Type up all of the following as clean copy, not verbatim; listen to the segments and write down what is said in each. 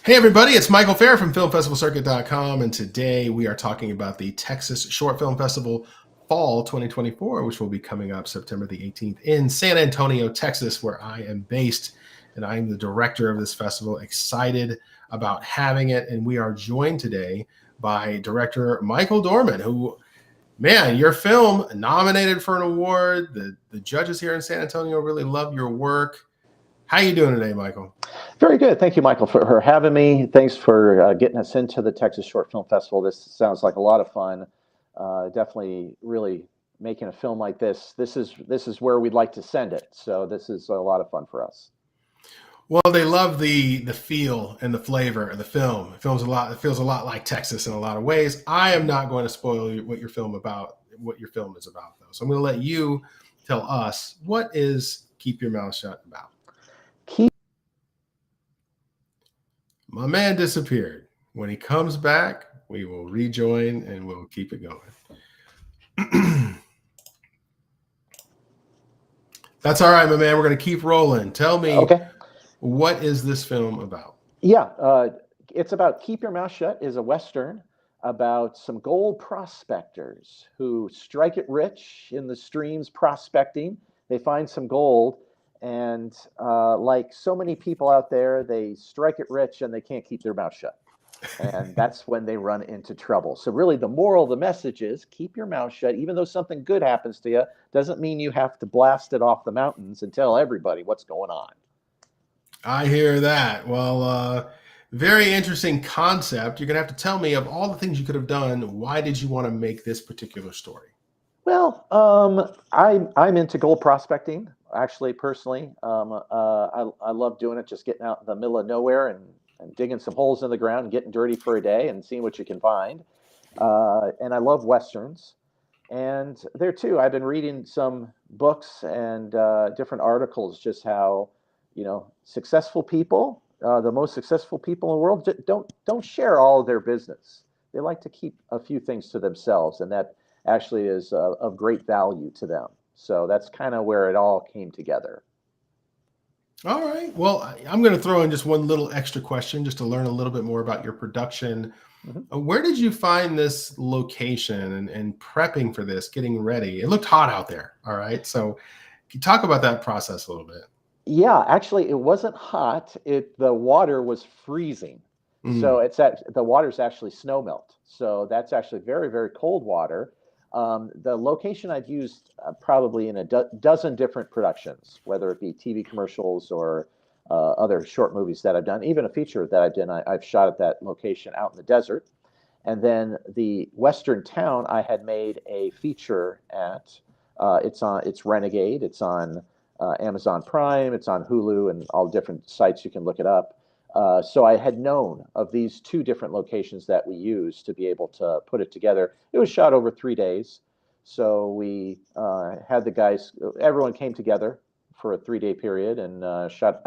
Hey everybody, it's Michael Fair from FilmFestivalCircuit.com, and today we are talking about the Texas Short Film Festival Fall 2024, which will be coming up September the 18th in San Antonio, Texas, where I am based, and I am the director of this festival. Excited about having it, and we are joined today by director Michael Dohrmann, who, man, your film nominated for an award. The judges here in San Antonio really love your work. How you doing today, Michael? Very good. Thank you, Michael, for having me. Thanks for getting us into the Texas Short Film Festival. This sounds like a lot of fun. Definitely really making a film like this. This is where we'd like to send it. So this is a lot of fun for us. Well, they love the feel and the flavor of the film. It feels a lot like Texas in a lot of ways. I am not going to spoil what your film is about, though. So I'm going to let you tell us, what is Keep Your Mouth Shut about? My man disappeared. When he comes back, we will rejoin and we'll keep it going. That's all right, my man. We're going to keep rolling. Tell me, okay, what is this film about? Yeah, it's about Keep Your Mouth Shut is a Western about some gold prospectors who strike it rich in the streams prospecting. They find some gold, and like so many people out there, they strike it rich and they can't keep their mouth shut. And that's when they run into trouble. So really the moral of the message is keep your mouth shut. Even though something good happens to you, doesn't mean you have to blast it off the mountains and tell everybody what's going on. I hear that. Well, very interesting concept. You're going to have to tell me, of all the things you could have done, why did you want to make this particular story? Well, I'm into gold prospecting, actually, personally. I love doing it, just getting out in the middle of nowhere and digging some holes in the ground and getting dirty for a day and seeing what you can find. And I love Westerns. And there too, I've been reading some books and different articles, just how, successful people, the most successful people in the world, don't share all of their business. They like to keep a few things to themselves, and that actually is of great value to them. So that's kind of where it all came together. All right. Well, I'm going to throw in just one little extra question just to learn a little bit more about your production. Mm-hmm. Where did you find this location and prepping for this, getting ready? It looked hot out there. All right. So can you talk about that process a little bit? Yeah, actually, it wasn't hot. The water was freezing. So the water's actually snow melt. So that's actually very, very cold water. The location I've used probably in a dozen different productions, whether it be TV commercials or other short movies that I've done, even a feature that I've done, I've shot at that location out in the desert. And then the Western town I had made a feature at. It's Renegade. It's on Amazon Prime. It's on Hulu and all different sites you can look it up. So I had known of these two different locations that we used to be able to put it together. It was shot over 3 days. So we had the guys, everyone came together for a 3-day period and shot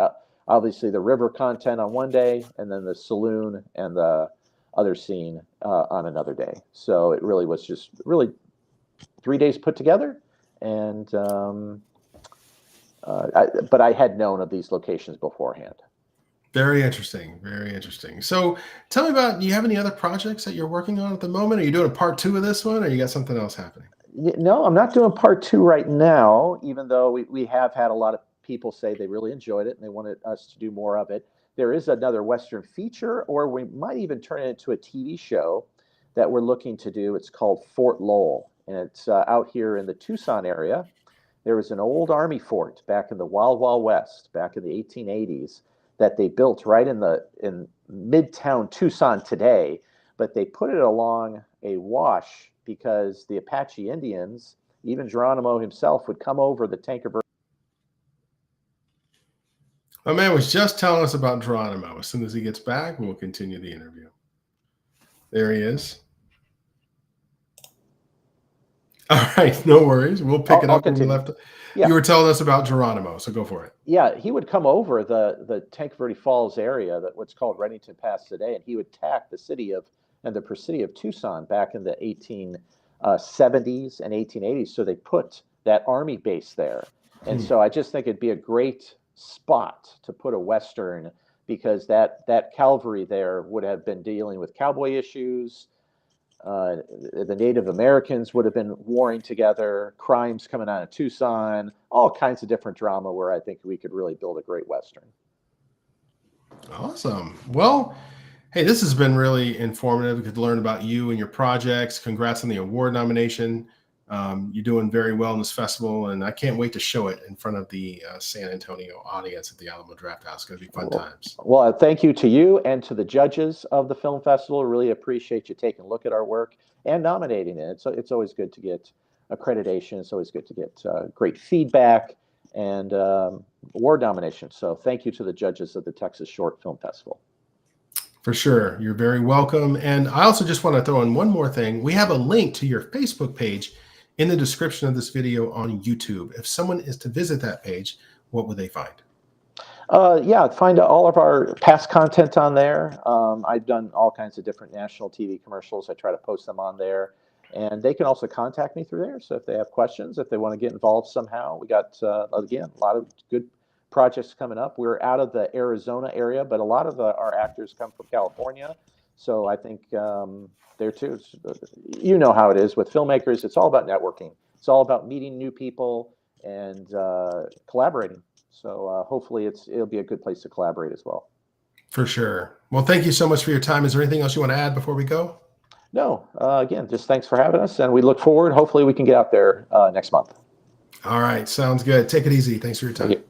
obviously the river content on one day, and then the saloon and the other scene on another day. So it really was just really 3 days put together. And but I had known of these locations beforehand. Very interesting. Very interesting. So tell me about, do you have any other projects that you're working on at the moment? Are you doing a part 2 of this one, or you got something else happening? No, I'm not doing part 2 right now, even though we have had a lot of people say they really enjoyed it and they wanted us to do more of it. There is another Western feature, or we might even turn it into a TV show that we're looking to do. It's called Fort Lowell, and it's out here in the Tucson area. There was an old Army fort back in the Wild Wild West, back in the 1880s, that they built right in Midtown Tucson today, but they put it along a wash because the Apache Indians, even Geronimo himself, would come over the Tankerville. My man was just telling us about Geronimo. As soon as he gets back, we'll continue the interview. There he is. All right, no worries. We'll pick it up when we left. Yeah. You were telling us about Geronimo, so go for it. Yeah, he would come over the Tankerville Falls area, that what's called Reddington Pass today, and he would attack the city of Tucson back in the 1870s and 1880s. So they put that Army base there, and so I just think it'd be a great spot to put a Western, because that cavalry there would have been dealing with cowboy issues. The Native Americans would have been warring together, crimes coming out of Tucson, all kinds of different drama where I think we could really build a great Western. Awesome. Well, hey, this has been really informative. We could learn about you and your projects. Congrats on the award nomination. You're doing very well in this festival, and I can't wait to show it in front of the San Antonio audience at the Alamo Drafthouse. It's going to be fun times. Well, thank you to you and to the judges of the film festival. Really appreciate you taking a look at our work and nominating it. It's always good to get accreditation. It's always good to get great feedback and award nominations. So thank you to the judges of the Texas Short Film Festival. For sure. You're very welcome. And I also just want to throw in one more thing. We have a link to your Facebook page in the description of this video on YouTube. If someone is to visit that page, what would they find? Yeah, find all of our past content on there. I've done all kinds of different national TV commercials. I try to post them on there. And they can also contact me through there. So if they have questions, if they want to get involved somehow, we got, again, a lot of good projects coming up. We're out of the Arizona area, but a lot of our actors come from California. So I think there too, you know how it is with filmmakers. It's all about networking. It's all about meeting new people and collaborating. So hopefully it'll be a good place to collaborate as well. For sure. Well, thank you so much for your time. Is there anything else you want to add before we go? No, again, just thanks for having us, and we look forward. Hopefully we can get out there next month. All right. Sounds good. Take it easy. Thanks for your time.